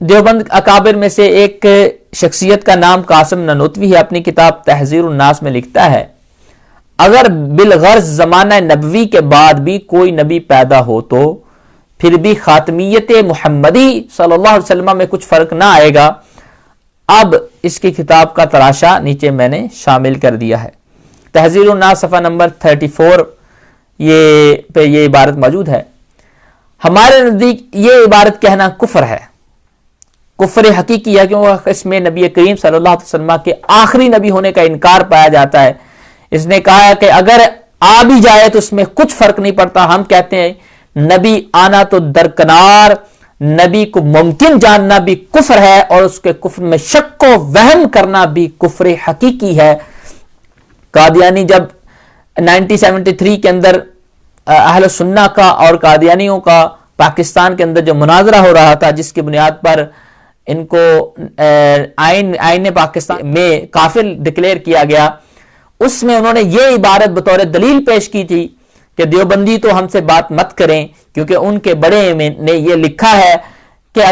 دیوبند اکابر میں سے ایک شخصیت کا نام قاسم نانوتوی ہے، اپنی کتاب تحذیر الناس میں لکھتا ہے اگر بالغرض زمانہ نبوی کے بعد بھی کوئی نبی پیدا ہو تو پھر بھی خاتمیت محمدی صلی اللہ علیہ وسلم میں کچھ فرق نہ آئے گا۔ اب اس کی کتاب کا تراشا نیچے میں نے شامل کر دیا ہے۔ تحذیر الناس صفحہ نمبر 34 پہ یہ عبارت موجود ہے۔ ہمارے نزدیک یہ عبارت کہنا کفر ہے، کفر حقیقی ہے، کیونکہ اس میں نبی کریم صلی اللہ علیہ وسلم کے آخری نبی ہونے کا انکار پایا جاتا ہے۔ اس نے کہا کہ اگر آ بھی جائے تو اس میں کچھ فرق نہیں پڑتا۔ ہم کہتے ہیں نبی آنا تو درکنار، نبی کو ممکن جاننا بھی کفر ہے، اور اس کے کفر میں شک و وہم کرنا بھی کفر حقیقی ہے۔ قادیانی جب 1973 کے اندر اہل سنہ کا اور قادیانیوں کا پاکستان کے اندر جو مناظرہ ہو رہا تھا، جس کی بنیاد پر ان کو آئین پاکستان میں کافر ڈکلیئر کیا گیا، اس میں انہوں نے یہ عبارت بطور دلیل پیش کی تھی کہ دیوبندی تو ہم سے بات مت کریں، کیونکہ ان کے بڑے نے یہ لکھا ہے کہ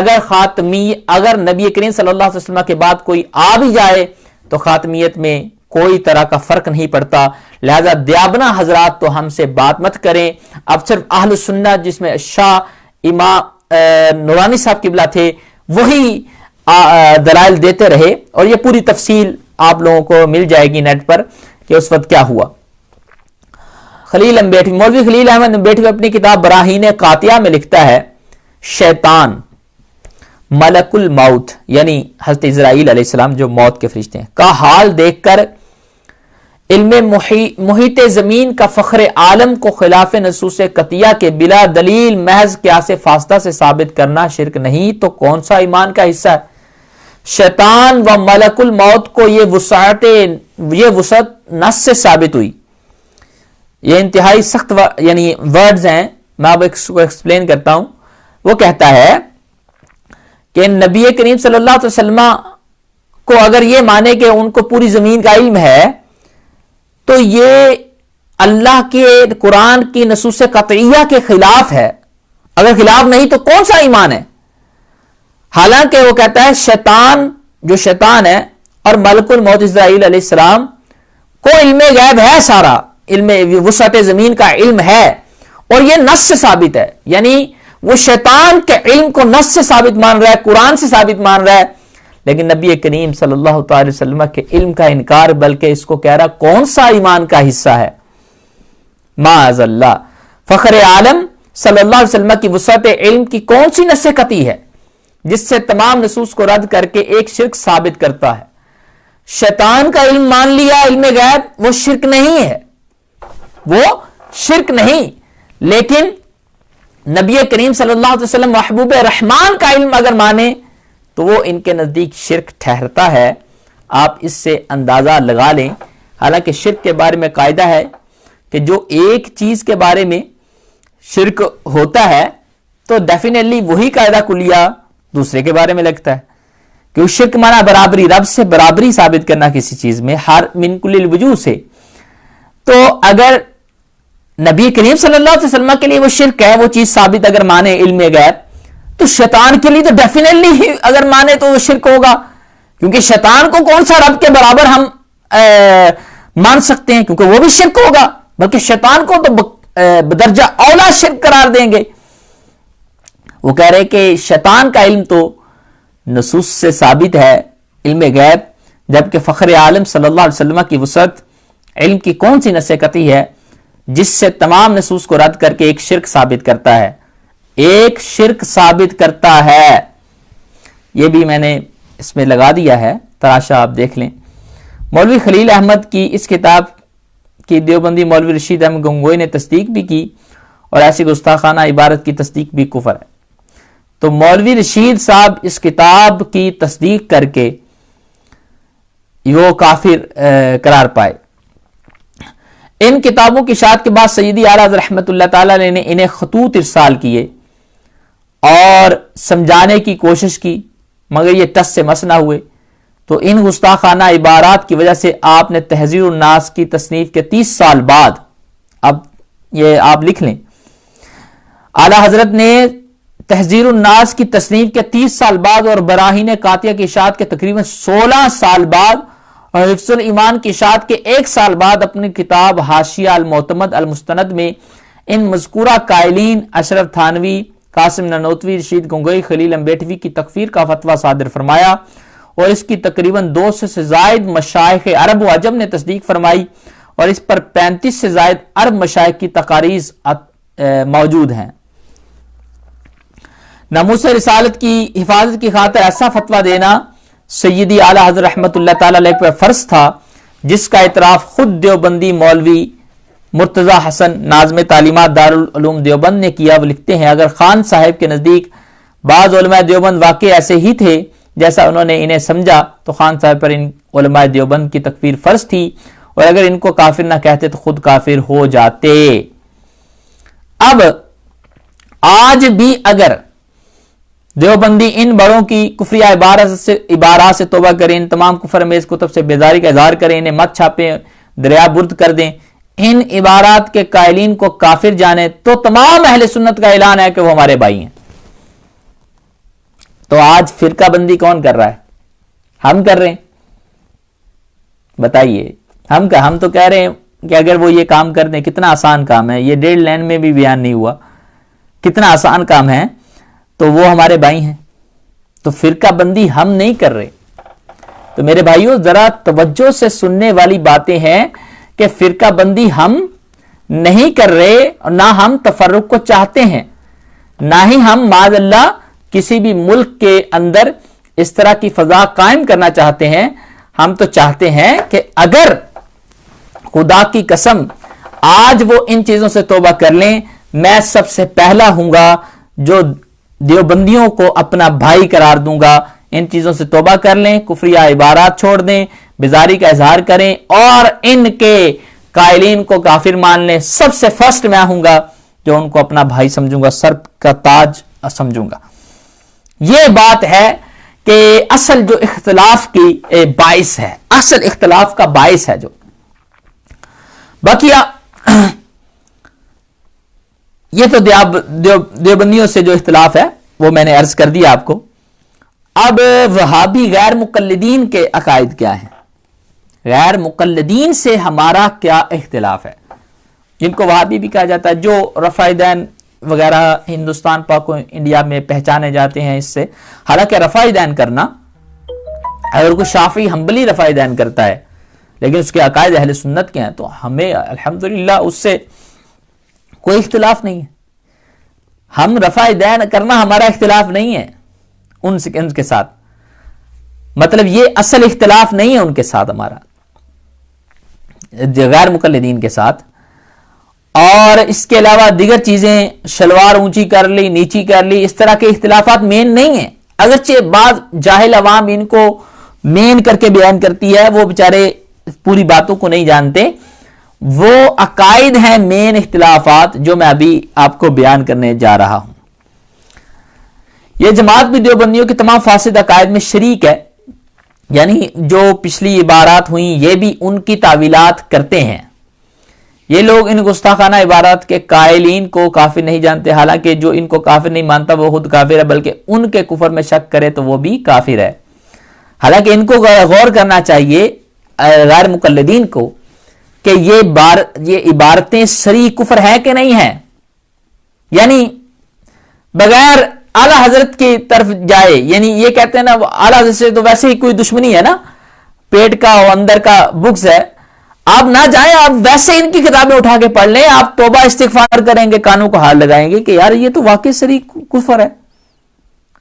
اگر نبی کریم صلی اللہ علیہ وسلم کے بعد کوئی آ بھی جائے تو خاتمیت میں کوئی طرح کا فرق نہیں پڑتا، لہذا دیابنا حضرات تو ہم سے بات مت کریں۔ اب صرف اہل سنت جس میں شاہ امام نورانی صاحب قبلہ تھے وہی دلائل دیتے رہے، اور یہ پوری تفصیل آپ لوگوں کو مل جائے گی نیٹ پر کہ اس وقت کیا ہوا۔ خلیل امبیٹھی، مولوی خلیل احمد امبیٹھی اپنی کتاب براہین قاطعہ میں لکھتا ہے شیطان ملک الموت یعنی حضرت اسرائیل علیہ السلام جو موت کے فرشتے ہیں کا حال دیکھ کر علم محیط زمین کا فخر عالم کو خلاف نصوص قطعیہ کے بلا دلیل محض قیاس فاسدہ سے ثابت کرنا شرک نہیں تو کون سا ایمان کا حصہ ہے؟ شیطان و ملک الموت کو یہ وسعت نص سے ثابت ہوئی۔ یہ انتہائی سخت یعنی ورڈز ہیں، میں اب اس کو ایکسپلین کرتا ہوں۔ وہ کہتا ہے کہ نبی کریم صلی اللہ علیہ وسلم کو اگر یہ مانے کہ ان کو پوری زمین کا علم ہے تو یہ اللہ کے قرآن کی نصوص قطعیہ کے خلاف ہے۔ اگر خلاف نہیں تو کون سا ایمان ہے؟ حالانکہ وہ کہتا ہے شیطان جو شیطان ہے اور ملک الموت اسرائیل علیہ السلام کو علم غیب ہے، سارا علم وسعت زمین کا علم ہے، اور یہ نص سے ثابت ہے، یعنی وہ شیطان کے علم کو نص سے ثابت مان رہا ہے، قرآن سے ثابت مان رہا ہے، لیکن نبی کریم صلی اللہ تعالی وسلم کے علم کا انکار، بلکہ اس کو کہہ رہا کون سا ایمان کا حصہ ہے؟ معاذ اللہ، فخر عالم صلی اللہ علیہ وسلم کی وسعت علم کی کون سی نص قطعی ہے جس سے تمام نصوص کو رد کر کے ایک شرک ثابت کرتا ہے؟ شیطان کا علم مان لیا علم غیب، وہ شرک نہیں ہے، وہ شرک نہیں، لیکن نبی کریم صلی اللہ علیہ وسلم محبوب رحمان کا علم اگر مانے تو وہ ان کے نزدیک شرک ٹھہرتا ہے۔ آپ اس سے اندازہ لگا لیں۔ حالانکہ شرک کے بارے میں قاعدہ ہے کہ جو ایک چیز کے بارے میں شرک ہوتا ہے تو ڈیفینیٹلی وہی قاعدہ کلیہ دوسرے کے بارے میں لگتا ہے، کیونکہ شرک مانا برابری، رب سے برابری ثابت کرنا کسی چیز میں، ہر من کل الوجوہ سے۔ تو اگر نبی کریم صلی اللہ علیہ وسلم کے لیے وہ شرک ہے، وہ چیز ثابت اگر مانے علم غیب، تو شیطان کے لیے تو ڈیفینیٹلی اگر مانے تو وہ شرک ہوگا، کیونکہ شیطان کو کون سا رب کے برابر ہم مان سکتے ہیں، کیونکہ وہ بھی شرک ہوگا، بلکہ شیطان کو تو بدرجہ اولا شرک قرار دیں گے۔ وہ کہہ رہے کہ شیطان کا علم تو نصوص سے ثابت ہے علم غیب، جبکہ فخر عالم صلی اللہ علیہ وسلم کی وسعت علم کی کون سی نص قطعی ہے جس سے تمام نصوص کو رد کر کے ایک شرک ثابت کرتا ہے؟ ایک شرک ثابت کرتا ہے۔ یہ بھی میں نے اس میں لگا دیا ہے، تراشا آپ دیکھ لیں۔ مولوی خلیل احمد کی اس کتاب کی دیوبندی مولوی رشید احمد گنگوئی نے تصدیق بھی کی، اور ایسی گستاخانہ عبارت کی تصدیق بھی کفر ہے۔ تو مولوی رشید صاحب اس کتاب کی تصدیق کر کے وہ کافر قرار پائے۔ ان کتابوں کی اشاعت کے بعد سیدی اعلیٰ حضرت رحمت اللہ تعالی نے انہیں خطوط ارسال کیے اور سمجھانے کی کوشش کی، مگر یہ ٹس سے مس نہ ہوئے۔ تو ان گستاخانہ عبارات کی وجہ سے آپ نے تحذیر الناس کی تصنیف کے 30 سال بعد، اب یہ آپ لکھ لیں، اعلیٰ حضرت نے تحذیر الناس کی تصنیف کے 30 سال بعد اور براہین قاطعہ کی اشاعت کے تقریباً 16 سال بعد اور حفظ الایمان کی اشاعت کے 1 سال بعد اپنی کتاب حاشیہ المعتمد المستند میں ان مذکورہ قائلین اشرف تھانوی، قاسم نانوتوی، رشید گنگوئی، خلیل امبیٹوی کی تکفیر کا فتویٰ صادر فرمایا اور اس کی تقریباً 200 سے زائد مشائخ عرب و عجم نے تصدیق فرمائی اور اس پر 35 سے زائد عرب مشائخ کی تقاریز موجود ہیں۔ ناموس رسالت کی حفاظت کی خاطر ایسا فتویٰ دینا سیدی اعلیٰ حضرت رحمت اللہ تعالی علیہ پر فرض تھا، جس کا اعتراف خود دیوبندی مولوی مرتضی حسن ناظم تعلیمات دارالعلوم دیوبند نے کیا۔ وہ لکھتے ہیں اگر خان صاحب کے نزدیک بعض علماء دیوبند واقع ایسے ہی تھے جیسا انہوں نے انہیں سمجھا تو خان صاحب پر ان علماء دیوبند کی تکفیر فرض تھی، اور اگر ان کو کافر نہ کہتے تو خود کافر ہو جاتے۔ اب آج بھی اگر دیوبندی ان بڑوں کی کفریہ عبارات سے توبہ کریں، ان تمام کفر امیز کتب سے بیزاری کا اظہار کریں، انہیں مت چھاپیں، دریا برد کر دیں، ان عبارات کے قائلین کو کافر جانیں، تو تمام اہل سنت کا اعلان ہے کہ وہ ہمارے بھائی ہیں۔ تو آج فرقہ بندی کون کر رہا ہے؟ ہم کر رہے ہیں؟ بتائیے، ہم تو کہہ رہے ہیں کہ اگر وہ یہ کام کر دیں، کتنا آسان کام ہے، یہ 1.5 لائن میں بھی بیان نہیں ہوا، کتنا آسان کام ہے، تو وہ ہمارے بھائی ہیں۔ تو فرقہ بندی ہم نہیں کر رہے۔ تو میرے بھائیوں ذرا توجہ سے سننے والی باتیں ہیں کہ فرقہ بندی ہم نہیں کر رہے اور نہ ہم تفرق کو چاہتے ہیں، نہ ہی ہم معاذ اللہ کسی بھی ملک کے اندر اس طرح کی فضا قائم کرنا چاہتے ہیں۔ ہم تو چاہتے ہیں کہ اگر خدا کی قسم آج وہ ان چیزوں سے توبہ کر لیں، میں سب سے پہلا ہوں گا جو دیوبندیوں کو اپنا بھائی قرار دوں گا۔ ان چیزوں سے توبہ کر لیں، کفریہ عبارات چھوڑ دیں، بیزاری کا اظہار کریں اور ان کے قائلین کو کافر مان لیں۔ سب سے فرسٹ میں ہوں گا جو ان کو اپنا بھائی سمجھوں گا، سر کا تاج سمجھوں گا۔ یہ بات ہے کہ اصل جو اختلاف کی باعث ہے، اصل اختلاف کا باعث ہے جو باقی یہ تو دیوبندیوں سے جو اختلاف ہے وہ میں نے عرض کر دیا آپ کو۔ اب وہابی غیر مقلدین کے عقائد کیا ہیں؟ غیر مقلدین سے ہمارا کیا اختلاف ہے؟ جن کو وہابی بھی کہا جاتا ہے، جو رفع دین وغیرہ ہندوستان پاک و انڈیا میں پہچانے جاتے ہیں اس سے۔ حالانکہ رفع دین کرنا، اگر کوئی شافعی حنبلی رفع دین کرتا ہے لیکن اس کے عقائد اہل سنت کے ہیں تو ہمیں الحمدللہ اس سے کوئی اختلاف نہیں ہے۔ ہم رفع دین کرنا ہمارا اختلاف نہیں ہے ان کے ساتھ، مطلب یہ اصل اختلاف نہیں ہے ان کے ساتھ ہمارا، غیر مقلدین کے ساتھ۔ اور اس کے علاوہ دیگر چیزیں، شلوار اونچی کر لی، نیچی کر لی، اس طرح کے اختلافات مین نہیں ہیں۔ اگرچہ بعض جاہل عوام ان کو مین کر کے بیان کرتی ہے، وہ بیچارے پوری باتوں کو نہیں جانتے۔ وہ عقائد ہیں مین اختلافات جو میں ابھی آپ کو بیان کرنے جا رہا ہوں۔ یہ جماعت بھی دیوبندیوں کے تمام فاسد عقائد میں شریک ہے، یعنی جو پچھلی عبارات ہوئیں یہ بھی ان کی تعویلات کرتے ہیں۔ یہ لوگ ان گستاخانہ عبارات کے قائلین کو کافر نہیں جانتے، حالانکہ جو ان کو کافر نہیں مانتا وہ خود کافر ہے، بلکہ ان کے کفر میں شک کرے تو وہ بھی کافر ہے۔ حالانکہ ان کو غور کرنا چاہیے غیر مقلدین کو کہ یہ عبارتیں صریح کفر ہیں کہ نہیں ہیں، یعنی بغیر اعلیٰ حضرت کی طرف جائے، یعنی یہ کہتے ہیں نا اعلیٰ حضرت سے تو ویسے ہی کوئی دشمنی ہے نا، پیٹ کا اور اندر کا بغض ہے، آپ نہ جائیں، آپ ویسے ان کی کتابیں اٹھا کے پڑھ لیں، آپ توبہ استغفار کریں گے، کانوں کو ہاتھ لگائیں گے کہ یار یہ تو واقعی صریح کفر ہے،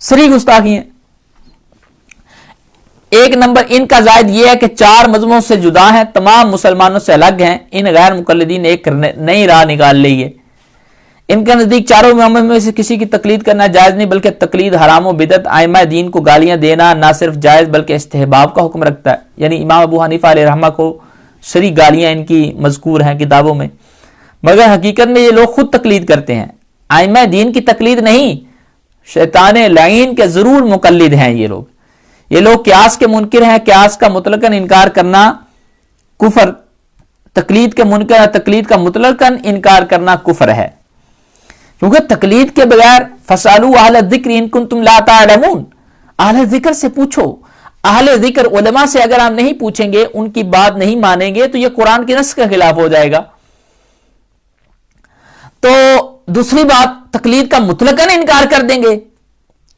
صریح گستاخی ہے۔ ایک نمبر ان کا زائد یہ ہے کہ 4 مذہبوں سے جدا ہیں، تمام مسلمانوں سے الگ ہیں۔ ان غیر مقلدین نے ایک نئی راہ نکال لی ہے۔ ان کے نزدیک چاروں اماموں میں سے کسی کی تقلید کرنا جائز نہیں، بلکہ تقلید حرام و بدعت۔ ائمہ دین کو گالیاں دینا نہ صرف جائز بلکہ استحباب کا حکم رکھتا ہے، یعنی امام ابو حنیفہ علیہ رحمہ کو شرعی گالیاں ان کی مذکور ہیں کتابوں میں، مگر حقیقت میں یہ لوگ خود تقلید کرتے ہیں، ائمہ دین کی تقلید نہیں، شیطان لعین کے ضرور مقلد ہیں یہ لوگ۔ یہ لوگ قیاس کے منکر ہیں، قیاس کا مطلقاً انکار کرنا کفر، تقلید کے منکر ہے، تقلید کا مطلقاً انکار کرنا کفر ہے، کیونکہ تقلید کے بغیر فسالو اہل الذکر ان کنتم لا تعلمون، اہل ذکر سے پوچھو، اہل ذکر علماء سے اگر آپ نہیں پوچھیں گے، ان کی بات نہیں مانیں گے تو یہ قرآن کی نص کے خلاف ہو جائے گا۔ تو دوسری بات، تقلید کا مطلقاً انکار کر دیں گے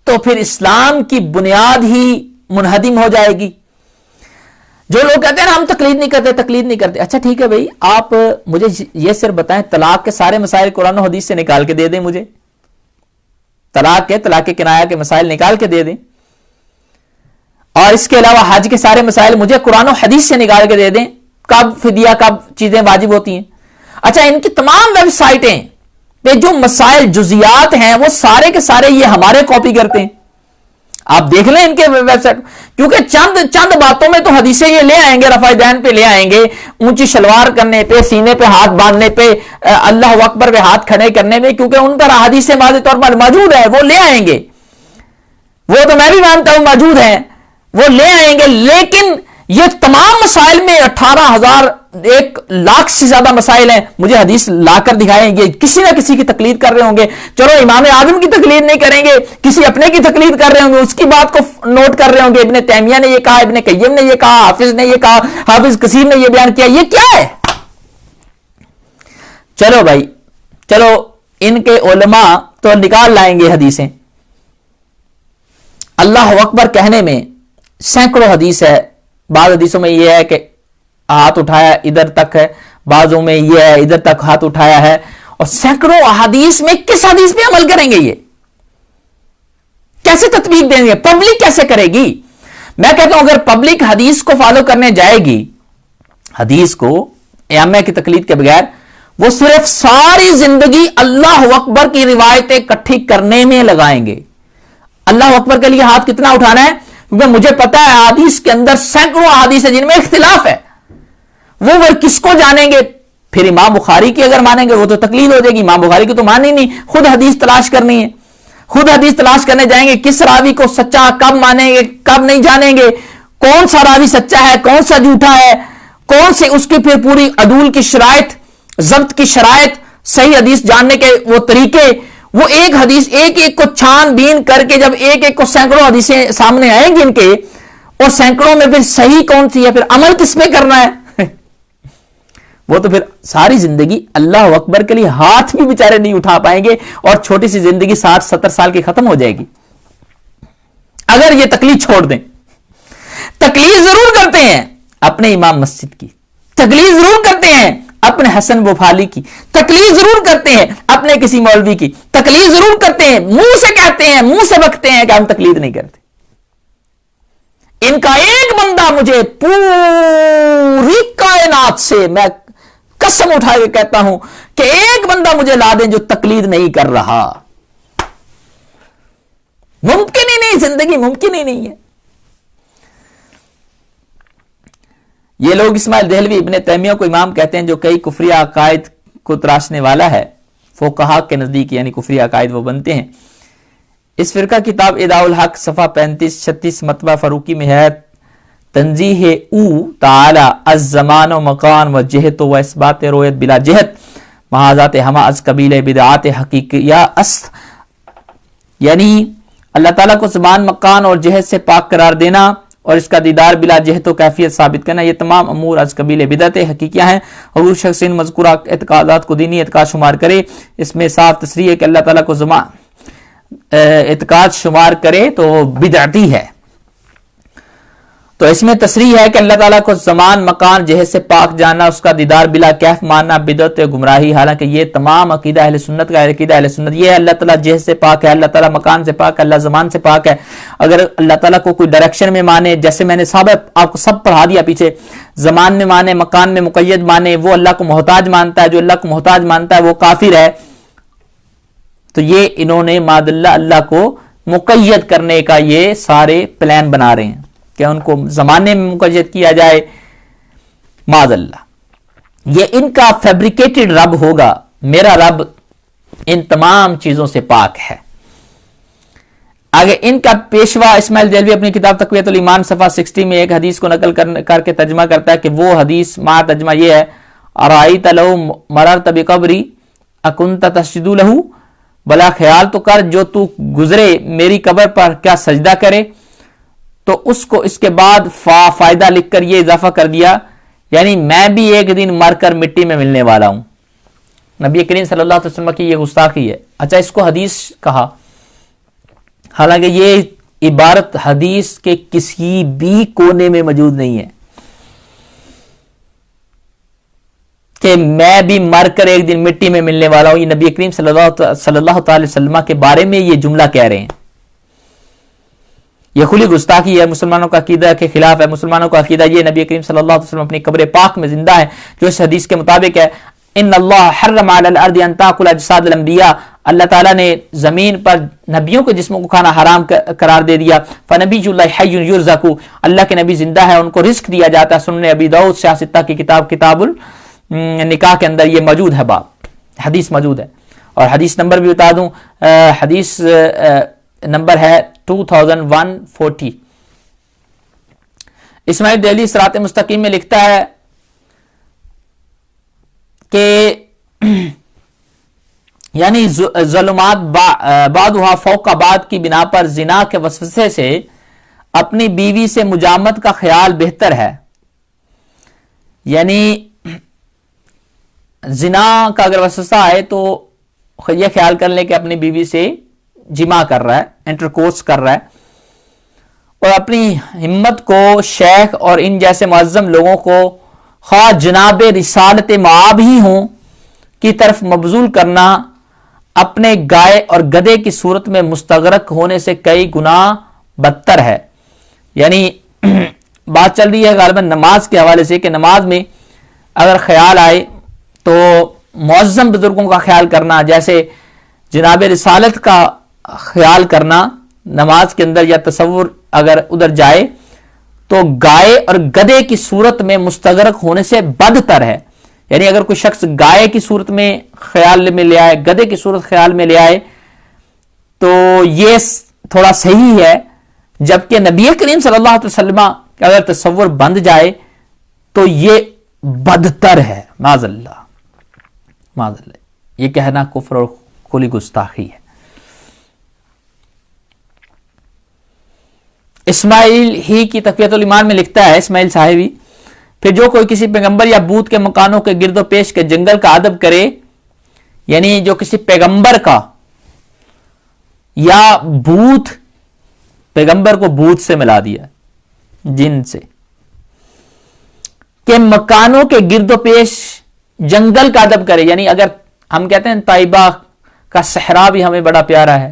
تو پھر اسلام کی بنیاد ہی منہدم ہو جائے گی۔ جو لوگ کہتے ہیں نا ہم تقلید نہیں کرتے، تقلید نہیں کرتے، اچھا ٹھیک ہے بھائی، آپ مجھے یہ صرف بتائیں طلاق کے سارے مسائل قرآن و حدیث سے نکال کے دے دیں، مجھے طلاق کے کنایہ کے مسائل نکال کے دے دیں، اور اس کے علاوہ حج کے سارے مسائل مجھے قرآن و حدیث سے نکال کے دے دیں، کب فدیہ، کب چیزیں واجب ہوتی ہیں۔ اچھا ان کی تمام ویب سائٹیں پہ جو مسائل جزیات ہیں وہ سارے کے سارے یہ ہمارے کاپی کرتے ہیں، آپ دیکھ لیں ان کے ویب سائٹ، کیونکہ چند باتوں میں تو حدیثیں یہ لے آئیں گے، رفع دین پہ لے آئیں گے، اونچی شلوار کرنے پہ، سینے پہ ہاتھ باندھنے پہ، اللہ اکبر پہ ہاتھ کھڑے کرنے میں، کیونکہ ان پر حدیث واضح طور پر موجود ہے، وہ لے آئیں گے، وہ تو میں بھی مانتا ہوں موجود ہیں، وہ لے آئیں گے۔ لیکن یہ تمام مسائل میں 18,000 1 لاکھ سے زیادہ مسائل ہیں، مجھے حدیث لا کر دکھائیں گے، کسی نہ کسی کی تقلید کر رہے ہوں گے، چلو امام اعظم کی تقلید نہیں کریں گے، کسی اپنے کی تقلید کر رہے ہوں گے، اس کی بات کو نوٹ کر رہے ہوں گے، ابن تیمیہ نے یہ کہا، ابن قیم نے یہ کہا، حافظ نے یہ کہا، حافظ کثیر نے یہ بیان کیا، یہ کیا ہے؟ چلو بھائی، چلو ان کے علماء تو نکال لائیں گے حدیثیں، اللہ اکبر کہنے میں سینکڑوں حدیث ہے، بعض حدیثوں میں یہ ہے کہ ہاتھ اٹھایا ادھر تک ہے، بعضوں میں یہ ہے ادھر تک ہاتھ اٹھایا ہے، اور سینکڑوں حدیث میں کس حدیث پہ عمل کریں گے؟ یہ کیسے تطبیق دیں گے؟ پبلک کیسے کرے گی؟ میں کہتا ہوں اگر پبلک حدیث کو فالو کرنے جائے گی، حدیث کو ائمہ کی تقلید کے بغیر، وہ صرف ساری زندگی اللہ اکبر کی روایتیں اکٹھی کرنے میں لگائیں گے۔ اللہ اکبر کے لیے ہاتھ کتنا اٹھانا ہے؟ کیونکہ مجھے پتا ہے حدیث کے اندر سینکڑوں حدیث ہیں جن میں اختلاف ہے، وہ کس کو جانیں گے؟ پھر امام بخاری کی اگر مانیں گے وہ تو تقلید ہو جائے گی، امام بخاری کی تو مانی نہیں، خود حدیث تلاش کرنی ہے، خود حدیث تلاش کرنے جائیں گے، کس راوی کو سچا کب مانیں گے، کب نہیں جانیں گے، کون سا راوی سچا ہے، کون سا جھوٹا ہے، کون سے اس کی پھر پوری عدول کی شرائط، ضبط کی شرائط، صحیح حدیث جاننے کے وہ طریقے، وہ ایک حدیث ایک ایک کو چھان بین کر کے جب ایک ایک کو سینکڑوں حدیثیں سامنے آئیں گی ان کے، اور سینکڑوں میں پھر صحیح کون سی ہے، پھر عمل کس پہ کرنا ہے، وہ تو پھر ساری زندگی اللہ اکبر کے لیے ہاتھ بھی بیچارے نہیں اٹھا پائیں گے، اور چھوٹی سی زندگی 60-70 سال کی ختم ہو جائے گی اگر یہ تقلید چھوڑ دیں۔ تقلید ضرور کرتے ہیں اپنے امام مسجد کی، تقلید ضرور کرتے ہیں اپنے حسن بوفالی کی، تقلید ضرور کرتے ہیں اپنے کسی مولوی کی، تقلید ضرور کرتے ہیں، منہ سے کہتے ہیں، منہ سے بکتے ہیں کہ ہم تقلید نہیں کرتے۔ ان کا ایک بندہ، مجھے پوری کائنات سے میں قسم اٹھا کے کہتا ہوں کہ ایک بندہ مجھے لا دیں جو تقلید نہیں کر رہا، ممکن ہی نہیں، زندگی ممکن ہی نہیں ہے۔ یہ لوگ اسماعیل دہلوی ابن تیمیہ کو امام کہتے ہیں جو کئی کفری عقائد کو تراشنے والا ہے، فقہا کے نزدیک یعنی کفری عقائد وہ بنتے ہیں۔ اس فرقہ کتاب اداء الحق صفحہ 35-36 مطبع فروقی میں ہے، تنزیح او تعالی از زمان و مکان و جہت و اثبات رویت بلا جہت محاذات ہما از قبیل بدعات حقیقیہ است، یعنی اللہ تعالیٰ کو زمان مکان اور جہت سے پاک قرار دینا اور اس کا دیدار بلا جہت و کیفیت ثابت کرنا، یہ تمام امور از قبیل بدعت حقیقیہ ہیں۔ حضور شخص ان مذکورہ اعتقادات کو دینی اعتقاد شمار کرے، اس میں صاف تصریح ہے کہ اللہ تعالیٰ کو زمان اعتقاد شمار کرے تو وہ بدعتی ہے۔ تو اس میں تصریح ہے کہ اللہ تعالیٰ کو زمان مکان جہت سے پاک جاننا، اس کا دیدار بلا کیف ماننا بدعت گمراہی، حالانکہ یہ تمام عقیدہ اہل سنت کا عقیدہ اہل سنت یہ ہے، اللہ تعالیٰ جہت سے پاک ہے، اللہ تعالیٰ مکان سے پاک ہے، اللہ زمان سے پاک ہے۔ اگر اللہ تعالیٰ کو کوئی ڈائریکشن میں مانے، جیسے میں نے آپ کو سب پڑھا دیا پیچھے، زمان میں مانے، مکان میں مقید مانے، وہ اللہ کو محتاج مانتا ہے، جو اللہ کو محتاج مانتا ہے وہ کافر ہے۔ تو یہ انہوں نے ماد اللہ کو مقید کرنے کا یہ سارے پلان بنا رہے ہیں کہ ان کو زمانے میں مقید کیا جائے، معاذ اللہ۔ یہ ان کا فیبریکیٹڈ رب ہوگا، میرا رب ان تمام چیزوں سے پاک ہے۔ آگے ان کا پیشوا اسماعیل دہلوی اپنی کتاب تقویت الایمان صفحہ 60 میں ایک حدیث کو نقل کر کے ترجمہ کرتا ہے کہ وہ حدیث ما ترجمہ یہ ہے، ارائیت لو مررت بقبری اکنت تسجد لہ، بلا خیال تو کر جو تو گزرے میری قبر پر کیا سجدہ کرے. تو اس کو اس کے بعد فائدہ لکھ کر یہ اضافہ کر دیا یعنی میں بھی ایک دن مر کر مٹی میں ملنے والا ہوں. نبی کریم صلی اللہ علیہ وسلم کی یہ گستاخی ہے. اچھا اس کو حدیث کہا، حالانکہ یہ عبارت حدیث کے کسی بھی کونے میں موجود نہیں ہے کہ میں بھی مر کر ایک دن مٹی میں ملنے والا ہوں. یہ نبی کریم صلی اللہ تعالی وسلم کے بارے میں یہ جملہ کہہ رہے ہیں. یہ کھلی گستاخی ہے، مسلمانوں کا عقیدہ کے خلاف ہے. مسلمانوں کا عقیدہ یہ نبی کریم صلی اللہ علیہ وسلم اپنی قبر پاک میں زندہ ہے، جو اس حدیث کے مطابق ہے ان اللہ حرم علی الارض ان تاکل اجساد الانبیاء. اللہ تعالیٰ نے زمین پر نبیوں کے جسموں کو کھانا حرام قرار دے دیا. فنبی اللہ حی یرزق، اللہ کے نبی زندہ ہے، ان کو رزق دیا جاتا ہے. سنن ابی داؤد سیاہ ستہ کی کتاب النکاح کے اندر یہ موجود ہے، باب حدیث موجود ہے. اور حدیث نمبر بھی بتا دوں، حدیث نمبر ہے 2140. اسماعیل دہلی صراط مستقیم میں لکھتا ہے کہ یعنی ظلمات بعضها فوق بعض کی بنا پر زنا کے وسوسے سے اپنی بیوی سے مجامت کا خیال بہتر ہے. یعنی زنا کا اگر وسوسہ آئے تو یہ خیال کر لیں کہ اپنی بیوی سے جماع کر رہا ہے، انٹرکورس کر رہا ہے، اور اپنی ہمت کو شیخ اور ان جیسے معظم لوگوں کو خواہ جناب رسالت مآب ہی ہوں کی طرف مبذول کرنا اپنے گائے اور گدے کی صورت میں مستغرق ہونے سے کئی گنا بدتر ہے. یعنی بات چل رہی ہے غالباً نماز کے حوالے سے کہ نماز میں اگر خیال آئے تو معظم بزرگوں کا خیال کرنا، جیسے جناب رسالت کا خیال کرنا نماز کے اندر یا تصور اگر ادھر جائے تو گائے اور گدے کی صورت میں مستغرق ہونے سے بدتر ہے. یعنی اگر کوئی شخص گائے کی صورت میں خیال میں لے آئے، گدے کی صورت خیال میں لے آئے تو یہ تھوڑا صحیح ہے، جبکہ نبی کریم صلی اللہ علیہ وسلم کا اگر تصور بند جائے تو یہ بدتر ہے. معاذ اللہ، معاذ اللہ. یہ کہنا کفر اور کھلی گستاخی ہے. اسماعیل ہی کی تقویت الایمان میں لکھتا ہے اسماعیل صاحبی، پھر جو کوئی کسی پیغمبر یا بت کے مکانوں کے گرد و پیش کے جنگل کا ادب کرے، یعنی جو کسی پیغمبر کا یا بت، پیغمبر کو بت سے ملا دیا جن سے، کہ مکانوں کے گرد و پیش جنگل کا ادب کرے. یعنی اگر ہم کہتے ہیں طیبہ کا صحرا بھی ہمیں بڑا پیارا ہے،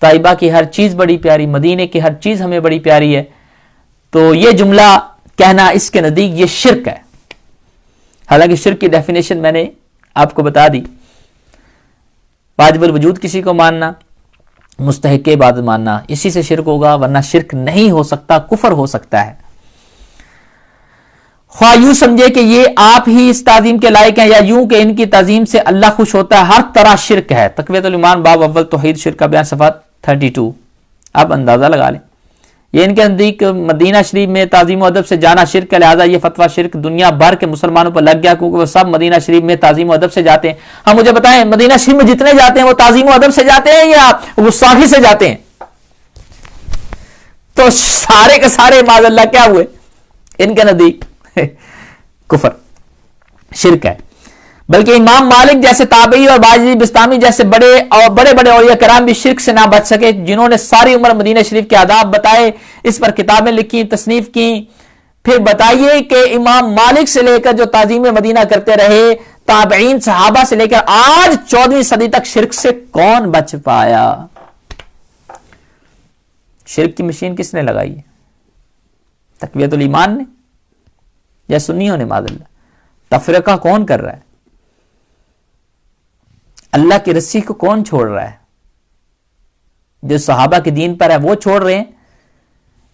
طیبہ کی ہر چیز بڑی پیاری، مدینے کی ہر چیز ہمیں بڑی پیاری ہے، تو یہ جملہ کہنا اس کے نزدیک یہ شرک ہے. حالانکہ شرک کی ڈیفینیشن میں نے آپ کو بتا دی، واجب الوجود کسی کو ماننا، مستحق عبادت ماننا، اسی سے شرک ہوگا، ورنہ شرک نہیں ہو سکتا، کفر ہو سکتا ہے. خواہ یوں سمجھے کہ یہ آپ ہی اس تعظیم کے لائق ہیں، یا یوں کہ ان کی تعظیم سے اللہ خوش ہوتا ہے، ہر طرح شرک ہے. تقویت الایمان باب اول توحید شرک کا بیان صفحہ 32. آپ اندازہ لگا لیں، یہ ان کے نزدیک مدینہ شریف میں تعظیم و ادب سے جانا شرک ہے، لہذا یہ فتویٰ شرک دنیا بھر کے مسلمانوں پر لگ گیا، کیونکہ وہ سب مدینہ شریف میں تعظیم و ادب سے جاتے ہیں. ہاں مجھے بتائیں، مدینہ شریف میں جتنے جاتے ہیں وہ تعظیم و ادب سے جاتے ہیں یا گستاخی سے جاتے ہیں؟ تو سارے کے سارے معاذ اللہ کیا ہوئے؟ ان کے نزدیک کفر، شرک ہے. بلکہ امام مالک جیسے تابعی اور باجی بستامی جیسے بڑے بڑے اولیاء کرام بھی شرک سے نہ بچ سکے، جنہوں نے ساری عمر مدینہ شریف کے آداب بتائے، اس پر کتابیں لکھی، تصنیف کی. پھر بتائیے کہ امام مالک سے لے کر جو تعظیم مدینہ کرتے رہے، تابعین صحابہ سے لے کر آج 14ویں صدی تک شرک سے کون بچ پایا؟ شرک کی مشین کس نے لگائی ہے؟ تقویت الایمان نے یا سنیوں نے؟ معاذ اللہ. تفرقہ کون کر رہا ہے؟ اللہ کی رسی کو کون چھوڑ رہا ہے؟ جو صحابہ کے دین پر ہے وہ چھوڑ رہے ہیں،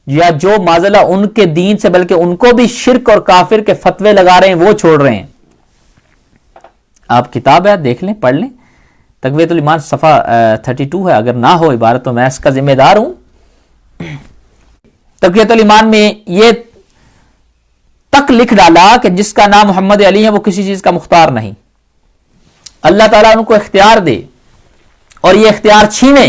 یا جو معاذ اللہ ان کے دین سے بلکہ ان کو بھی شرک اور کافر کے فتوے لگا رہے ہیں وہ چھوڑ رہے ہیں؟ آپ کتاب ہے دیکھ لیں، پڑھ لیں. تقویت الایمان صفحہ 32 ہے، اگر نہ ہو عبارت تو میں اس کا ذمہ دار ہوں. تقویت الایمان میں یہ تک لکھ ڈالا کہ جس کا نام محمد علی ہے وہ کسی چیز کا مختار نہیں. اللہ تعالیٰ ان کو اختیار دے اور یہ اختیار چھینے.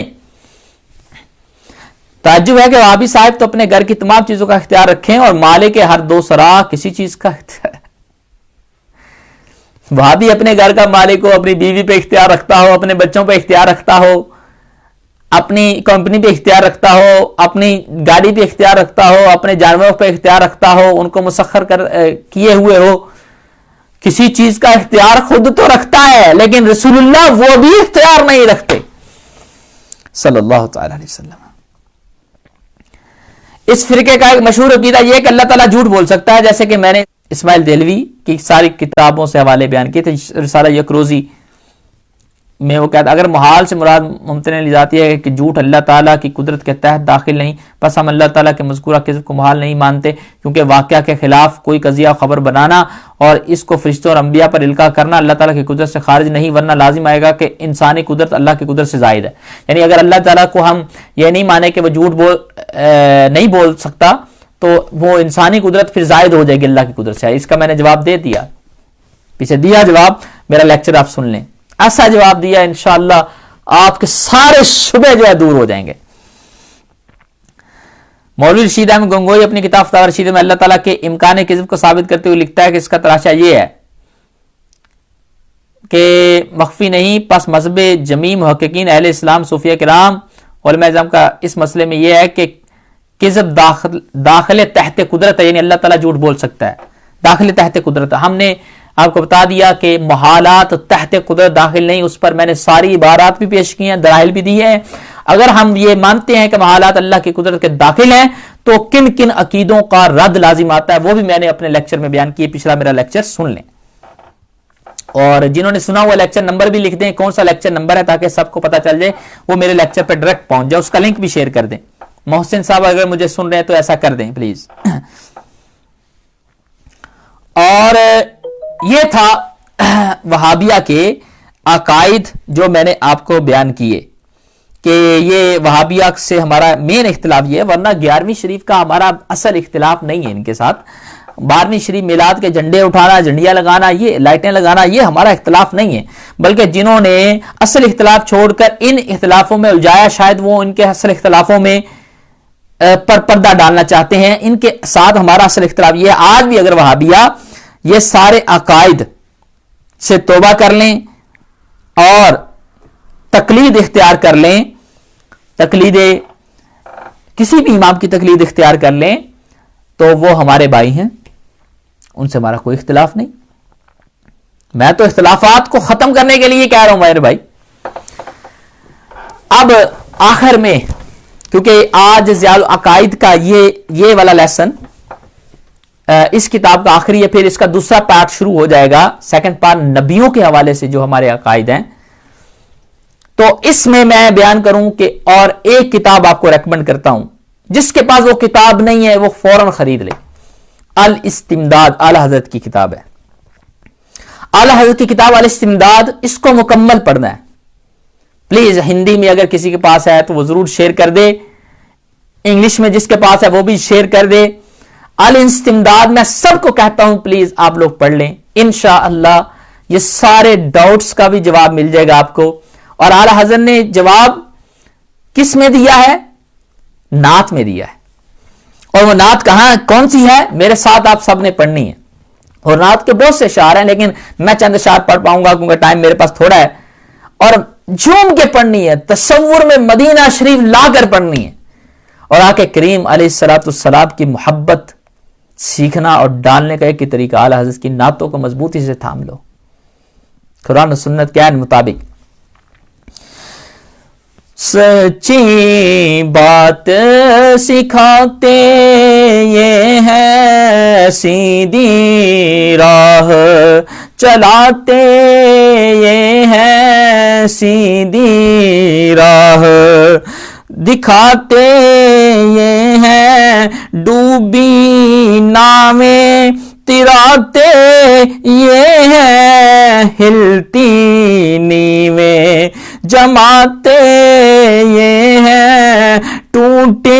تعجب ہے کہ وہابی صاحب تو اپنے گھر کی تمام چیزوں کا اختیار رکھیں اور مالک کے ہر دو سرا کسی چیز کا اختیار. وہابی اپنے گھر کا مالک ہو, اپنی بیوی پہ اختیار رکھتا ہو, اپنے بچوں پہ اختیار رکھتا ہو, اپنی کمپنی پہ اختیار رکھتا ہو, اپنی گاڑی پہ اختیار رکھتا ہو, اپنے جانوروں پہ اختیار رکھتا ہو, ان کو مسخر کیے ہوئے ہو. کسی چیز کا اختیار خود تو رکھتا ہے, لیکن رسول اللہ وہ بھی اختیار نہیں رکھتے صلی اللہ تعالی علیہ وسلم. اس فرقے کا ایک مشہور عقیدہ یہ کہ اللہ تعالیٰ جھوٹ بول سکتا ہے, جیسے کہ میں نے اسماعیل دہلوی کی ساری کتابوں سے حوالے بیان کیے تھے. رسالہ یکروزی میں وہ کہتا اگر محال سے مراد ممتنع لی جاتی ہے کہ جھوٹ اللہ تعالیٰ کی قدرت کے تحت داخل نہیں, بس ہم اللہ تعالیٰ کے مذکورہ کذب کو محال نہیں مانتے, کیونکہ واقعہ کے خلاف کوئی قضیہ خبر بنانا اور اس کو فرشتوں اور انبیاء پر القاء کرنا اللہ تعالیٰ کی قدرت سے خارج نہیں, ورنہ لازم آئے گا کہ انسانی قدرت اللہ کی قدرت سے زائد ہے. یعنی اگر اللہ تعالیٰ کو ہم یہ نہیں مانے کہ وہ جھوٹ نہیں بول سکتا, تو وہ انسانی قدرت پھر زائد ہو جائے گی اللہ کی قدرت سے. اس کا میں نے جواب دے دیا, پیچھے دیا جواب, میرا لیکچر آپ سن لیں. ایسا جواب دیا انشاءاللہ آپ کے سارے شبہ جو ہے دور ہو جائیں گے. مولوی رشید احمد گنگوئی اپنی کتاب فتاوی رشید میں اللہ تعالیٰ کے امکان کذب کو ثابت کرتے ہوئے لکھتا ہے کہ اس کا تراشا یہ ہے کہ مخفی نہیں, پس مذہب جمی محققین اہل اسلام صوفیہ کرام علماء اعظم کا اس مسئلے میں یہ ہے کہ کذب داخل تحت قدرت ہے, یعنی اللہ تعالیٰ جھوٹ بول سکتا ہے, داخل تحت قدرت. ہم نے آپ کو بتا دیا کہ محالات تحت قدرت داخل نہیں, اس پر میں نے ساری عبارات بھی پیش کی ہیں, دلائل بھی دی ہیں. اگر ہم یہ مانتے ہیں کہ محالات اللہ کی قدرت کے داخل ہیں تو کن کن عقیدوں کا رد لازم آتا ہے, وہ بھی میں نے اپنے لیکچر میں بیان کیے. پچھلا میرا لیکچر سن لیں, اور جنہوں نے سنا ہوا لیکچر نمبر بھی لکھ دیں کون سا لیکچر نمبر ہے, تاکہ سب کو پتا چل جائے, وہ میرے لیکچر پہ ڈائریکٹ پہنچ جائے. اس کا لنک بھی شیئر کر دیں. محسن صاحب اگر مجھے سن رہے ہیں تو ایسا کر دیں پلیز. اور یہ تھا وہابیہ کے عقائد جو میں نے آپ کو بیان کیے کہ یہ وہابیہ سے ہمارا مین اختلاف یہ ہے, ورنہ 11ویں شریف کا ہمارا اصل اختلاف نہیں ہے ان کے ساتھ. 12ویں شریف میلاد کے جھنڈے اٹھانا, جھنڈیاں لگانا, یہ لائٹیں لگانا, یہ ہمارا اختلاف نہیں ہے, بلکہ جنہوں نے اصل اختلاف چھوڑ کر ان اختلافوں میں الجھایا, شاید وہ ان کے اصل اختلافوں میں پر پردہ ڈالنا چاہتے ہیں. ان کے ساتھ ہمارا اصل اختلاف یہ ہے. آج بھی اگر وہابیہ یہ سارے عقائد سے توبہ کر لیں اور تقلید اختیار کر لیں, تقلید کسی بھی امام کی تقلید اختیار کر لیں, تو وہ ہمارے بھائی ہیں, ان سے ہمارا کوئی اختلاف نہیں. میں تو اختلافات کو ختم کرنے کے لیے کہہ رہا ہوں میرے بھائی. اب آخر میں, کیونکہ آج زیادہ عقائد کا یہ والا لیسن اس کتاب کا آخری ہے, پھر اس کا دوسرا پارٹ شروع ہو جائے گا, سیکنڈ پارٹ نبیوں کے حوالے سے جو ہمارے عقائد ہیں. تو اس میں بیان کروں کہ, اور ایک کتاب آپ کو ریکمنڈ کرتا ہوں, جس کے پاس وہ کتاب نہیں ہے وہ فوراً خرید لے. الاستمداد اعلی حضرت کی کتاب ہے, اعلی حضرت کی کتاب الاستمداد, اس کو مکمل پڑھنا ہے پلیز. ہندی میں اگر کسی کے پاس ہے تو وہ ضرور شیئر کر دے, انگلش میں جس کے پاس ہے وہ بھی شیئر کر دے. الاستمداد میں سب کو کہتا ہوں پلیز آپ لوگ پڑھ لیں, انشاءاللہ یہ سارے ڈاؤٹس کا بھی جواب مل جائے گا آپ کو. اور اعلی حضرت نے جواب کس میں دیا ہے؟ نعت میں دیا ہے. اور وہ نعت کہاں کون سی ہے؟ میرے ساتھ آپ سب نے پڑھنی ہے. اور نعت کے بہت سے اشعار ہیں, لیکن میں چند اشعار پڑھ پاؤں گا کیونکہ ٹائم میرے پاس تھوڑا ہے. اور جھوم کے پڑھنی ہے, تصور میں مدینہ شریف لا کر پڑھنی ہے, اور آقا کریم علیہ الصلوۃ والسلام کی محبت سیکھنا اور ڈالنے کا ایک ہی طریقہ, اعلی حضرت کی نعتوں کو مضبوطی سے تھام لو, قرآن و سنت کے مطابق. سچی بات سکھاتے یہ ہے, سیدھی راہ چلاتے یہ ہے, سیدھی راہ دکھاتے یہ ہے, ڈوبی ناویں تراتے یہ ہے, ہلتی نیویں جماتے یہ ہے, ٹوٹی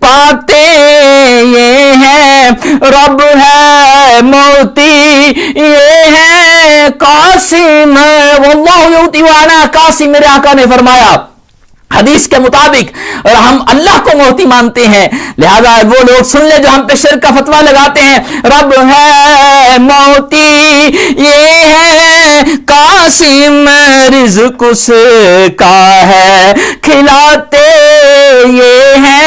پاتے یہ ہیں، رب ہے موتی یہ ہے قاسم، واللہ یؤتی وانا قاسم، میرے آقا نے فرمایا حدیث کے مطابق، اور ہم اللہ کو موتی مانتے ہیں، لہذا وہ لوگ سن لے جو ہم پہ شرک کا فتویٰ لگاتے ہیں، رب ہے موتی یہ ہے قاسم، رزق اس کا ہے کھلاتے یہ ہے،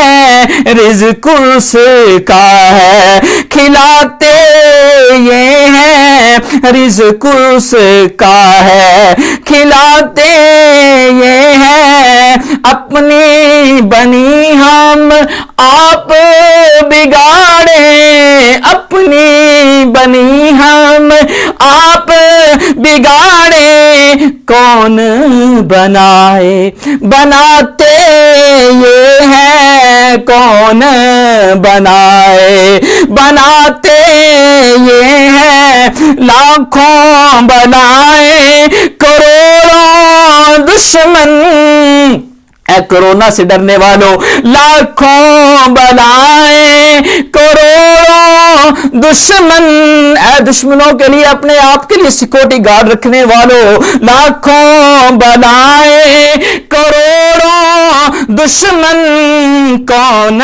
رزق اس کا ہے کھلاتے یہ ہے، رزق اس کا ہے کھلاتے یہ ہے، اپنی بنی ہم آپ بگاڑے، اپنی بنی ہم آپ بگاڑے، کون بنائے بناتے یہ ہے، کون بنائے بناتے یہ ہے، لاکھوں بنائے کروڑوں دشمن، اے کرونا سے ڈرنے والوں، لاکھوں بلائیں کروڑوں دشمن، اے دشمنوں کے لیے اپنے آپ کے لیے سیکورٹی گارڈ رکھنے والوں، لاکھوں بلائیں کروڑوں دشمن، کون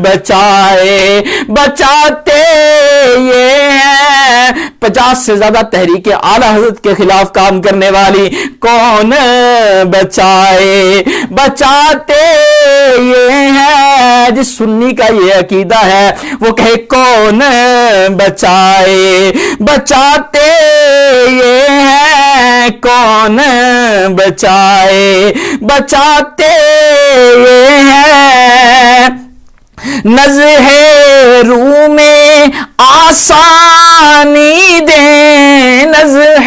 بچائے بچاتے یہ ہے، 50 سے زیادہ تحریک اعلی حضرت کے خلاف کام کرنے والی، کون بچائے بچاتے یہ ہے، جس سنی کا یہ عقیدہ ہے وہ کہے کون بچائے بچاتے یہ ہے، کون بچائے بچاتے یہ ہے، نزح روح میں آسانی دے، نزح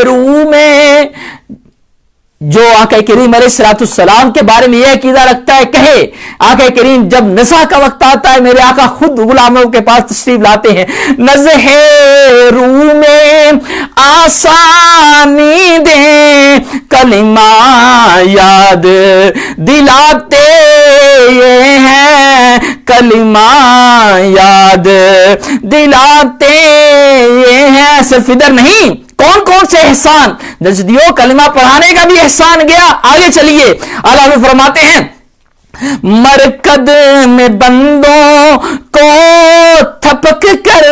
روح میں جو آقا کریم علیہ الصلوۃ والسلام کے بارے میں یہ عقیدہ رکھتا ہے، کہے آقا کریم جب نزع کا وقت آتا ہے میرے آقا خود غلاموں کے پاس تشریف لاتے ہیں، نزح روح میں آسانی دے، کلمہ یاد دلاتے یہ ہے، کلمہ یاد دلاتے یہ ہے، صرف ادھر نہیں، کون کون سے احسان، جزدیوں کلمہ پڑھانے کا بھی احسان گیا، آگے چلیے اللہ بھی فرماتے ہیں، مرکد میں بندوں کو تھپک کر،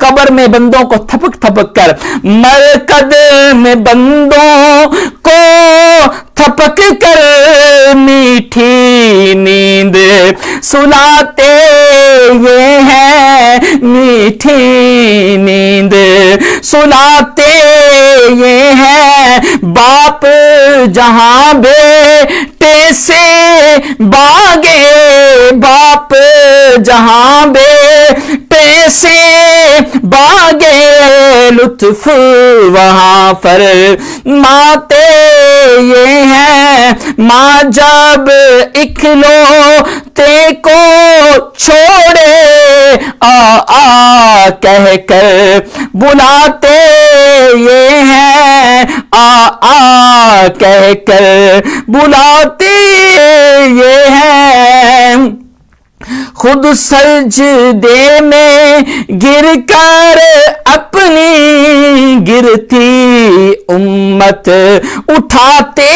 قبر میں بندوں کو تھپک تھپک کر، مرکد میں بندوں کو تھپک کر، میٹھی نیند سلاتے یہ ہے، میٹھی نیند سلاتے یہ ہے، باپ جہاں بیٹے سے باغے، باپ جہاں بیٹے سے باغے، لطف وہاں فرماتے یہ ہے، ماں جب اکلوتے کو چھوڑے، آ کہہ کر بلاتے یہ ہے، آ کہہ کر بلاتے یہ ہے، خود سجدے میں گر کر اپنی گرتی امت اٹھاتے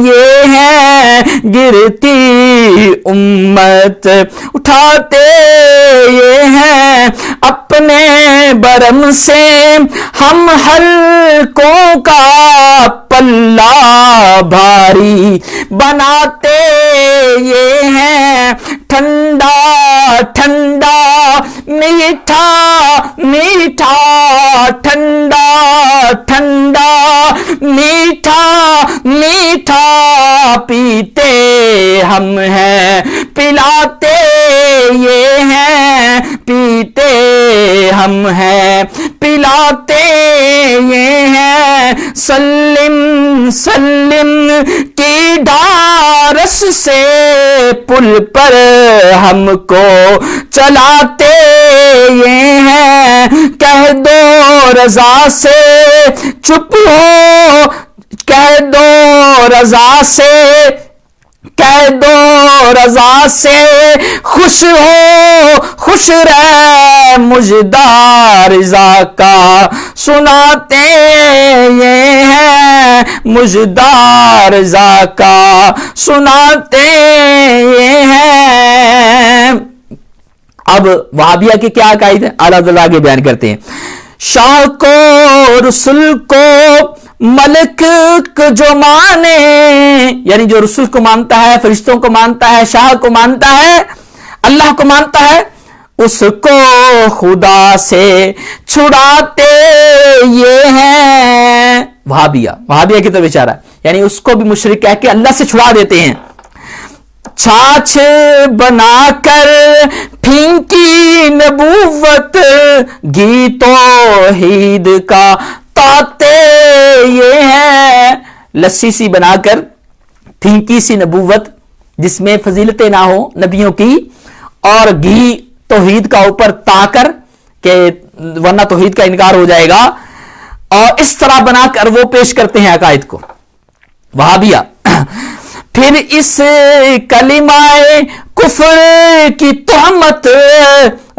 یہ ہے، گرتی امت اٹھاتے یہ ہے، اپنے برم سے ہم حلقوں کا پلہ بھاری بناتے یہ ہے، ٹھنڈا ٹھنڈا میٹھا میٹھا، ٹھنڈا ٹھنڈا میٹھا میٹھا، پیتے ہم ہیں پلاتے یہ ہیں، پیتے ہم ہیں پلاتے یہ ہیں، سلم سلم کی ڈھارس سے پل پر ہم کو چلاتے یہ ہیں، کہہ دو رضا سے چپ ہو، کہہ دو رضا سے قید و رضا سے خوش ہو خوش رہ مجدار رضا کا سناتے یہ ہیں مجدار رضا کا سناتے یہ ہیں. اب وہابیہ کے کیا عقائد ہیں اعلیٰ حضرت آگے بیان کرتے ہیں. شاہ کو رسول کو ملک جو مانے یعنی جو رسول کو مانتا ہے فرشتوں کو مانتا ہے شاہ کو مانتا ہے اللہ کو مانتا ہے اس کو خدا سے چھڑاتے یہ ہیں وہابیہ کی طرف اشارہ یعنی اس کو بھی مشرک کہہ کے اللہ سے چھڑا دیتے ہیں. چھاچھ بنا کر پھینکی نبوت گھی توحید کا تاتے یہ ہے. لسی سی بنا کر پھینکی سی نبوت جس میں فضیلتیں نہ ہو نبیوں کی اور گھی توحید کا اوپر تا کر کہ ورنہ توحید کا انکار ہو جائے گا اور اس طرح بنا کر وہ پیش کرتے ہیں عقائد کو وہابیہ. پھر اس کلمہ کفر کی تہمت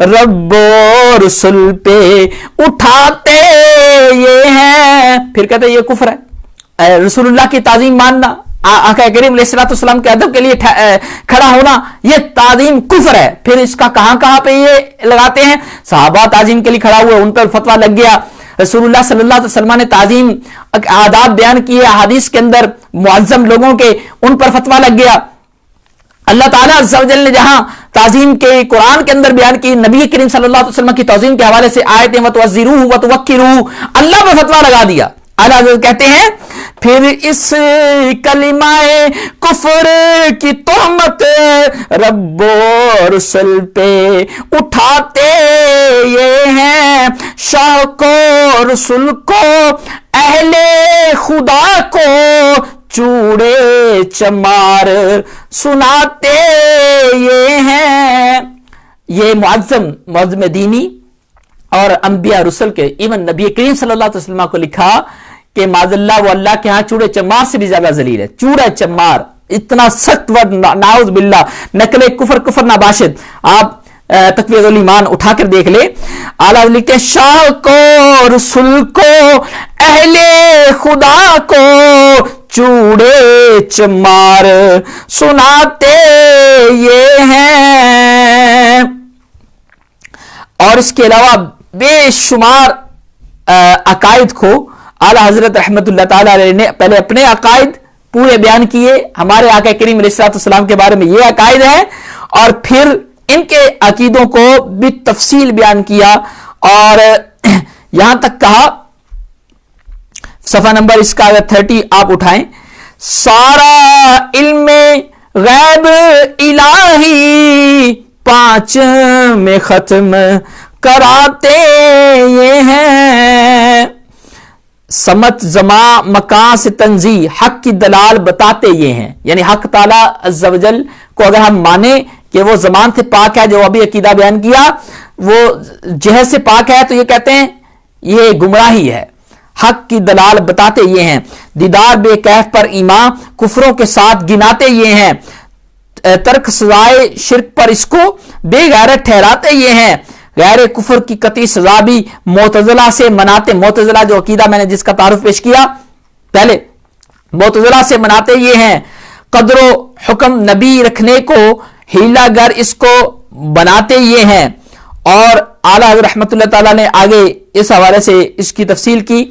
رب و رسول پہ اٹھاتے یہ ہیں. پھر کہتے ہیں یہ کفر ہے رسول اللہ کی تعظیم ماننا آقا کریم علیہ الصلوۃ والسلام کے ادب کے لیے کھڑا ہونا یہ تعظیم کفر ہے. پھر اس کا کہاں پہ یہ لگاتے ہیں صحابہ تعظیم کے لیے کھڑا ہوئے ان پر فتویٰ لگ گیا. رسول اللہ صلی اللہ علیہ وسلم نے تعظیم آداب بیان کیے حدیث کے اندر معظم لوگوں کے ان پر فتویٰ لگ گیا. اللہ تعالیٰ عز و جل نے جہاں تعظیم کے قرآن کے اندر بیان کی نبی کریم صلی اللہ علیہ وسلم کی تعظیم کے حوالے سے آیتیں وَتُوَزِّرُوهُ وَتُوَقِّرُوهُ اللہ پہ فتویٰ لگا دیا. اعلیٰ حضرت کہتے ہیں پھر اس کلمہ کفر کی تہمت رب و رسول پہ اٹھاتے یہ ہیں. شاہ کو رسول کو اہل خدا کو چوڑے چمار سناتے یہ ہیں. یہ معظم دینی اور انبیاء رسل کے ایون نبی کریم صلی اللہ علیہ وسلم کو لکھا کہ معاذ اللہ وہ اللہ کے ہاں چوڑے چمار سے بھی زیادہ ذلیل ہے. چوڑا چمار اتنا سخت ورڈ نعوذ باللہ نقل کفر ناباشد. آپ تقویۃ الایمان اٹھا کر دیکھ لے. اعلیٰ لکھتے ہیں شاہ کو رسول کو اہل خدا کو چوڑے چمار سناتے یہ ہیں. اور اس کے علاوہ بے شمار عقائد کو اعلیٰ حضرت رحمت اللہ تعالی علیہ نے پہلے اپنے عقائد پورے بیان کیے ہمارے آقا کریم علیہ الصلوۃ والسلام کے بارے میں یہ عقائد ہیں اور پھر ان کے عقیدوں کو بھی تفصیل بیان کیا اور یہاں تک کہا صفحہ نمبر اس کا 30 آپ اٹھائیں. سارا علم غیب الہی 5 میں ختم کراتے یہ ہیں. سمت زمان مکان سے تنزیح حق کی دلال بتاتے یہ ہیں یعنی حق تعالی عز و جل کو اگر ہم مانیں کہ وہ زمان سے پاک ہے جو ابھی عقیدہ بیان کیا وہ جہد سے پاک ہے تو یہ کہتے ہیں یہ گمراہی ہے. حق کی دلال بتاتے یہ ہیں. دیدار بے کیف پر ایمان کفروں کے ساتھ گناتے یہ ہیں. ترک سزائے شرک پر اس کو بے غیرت ٹھہراتے یہ ہیں. غیر کفر کی قطعی سزا بھی معتزلہ سے مناتے. معتزلہ جو عقیدہ میں نے جس کا تعارف پیش کیا پہلے معتزلہ سے مناتے یہ ہیں. قدر و حکم نبی رکھنے کو ہیلا گر اس کو بناتے یہ ہیں. اور اعلیٰ رحمت اللہ تعالیٰ نے آگے اس حوالے سے اس کی تفصیل کی.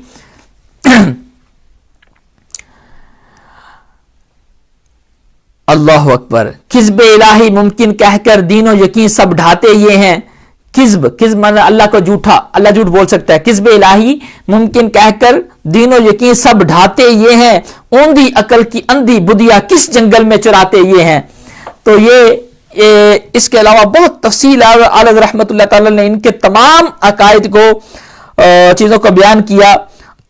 اللہ اکبر. کذب الہی ممکن کہہ کر دین و یقین سب ڈھاتے یہ ہیں. کذب مطلب اللہ کو جھوٹا اللہ جھوٹ بول سکتا ہے. کذب الہی ممکن کہہ کر دین و یقین سب ڈھاتے یہ ہیں. اوندھی عقل کی اندھی بدیا کس جنگل میں چراتے یہ ہیں. تو یہ اس کے علاوہ بہت تفصیل اعلیٰ رحمت اللہ تعالی نے ان کے تمام عقائد کو چیزوں کو بیان کیا.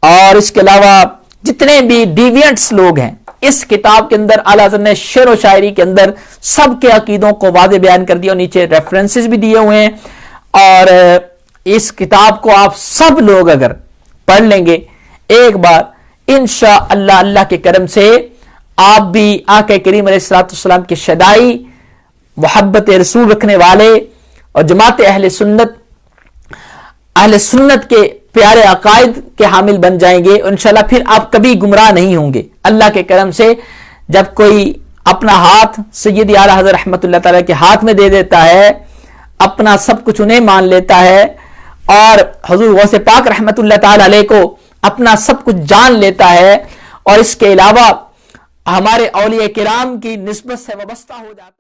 اور اس کے علاوہ جتنے بھی ڈیوینٹس لوگ ہیں اس کتاب کے اندر اعلیٰ حضرت نے شعر و شاعری کے اندر سب کے عقیدوں کو واضح بیان کر دیا اور نیچے ریفرنسز بھی دیے ہوئے ہیں. اور اس کتاب کو آپ سب لوگ اگر پڑھ لیں گے ایک بار انشاءاللہ اللہ کے کرم سے آپ بھی آقا کریم علیہ الصلوۃ والسلام کے شدائی محبت رسول رکھنے والے اور جماعت اہل سنت کے پیارے عقائد کے حامل بن جائیں گے، انشاءاللہ پھر آپ کبھی گمراہ نہیں ہوں گے۔ اللہ کے کرم سے جب کوئی اپنا ہاتھ سیدی اعلیٰ حضرت رحمۃ اللہ تعالیٰ کے ہاتھ میں دے دیتا ہے، اپنا سب کچھ انہیں مان لیتا ہے، اور حضور غوث پاک رحمۃ اللہ تعالیٰ علیہ کو اپنا سب کچھ جان لیتا ہے، اور اس کے علاوہ ہمارے اولیاء کرام کی نسبت سے وابستہ ہو جاتا ہے۔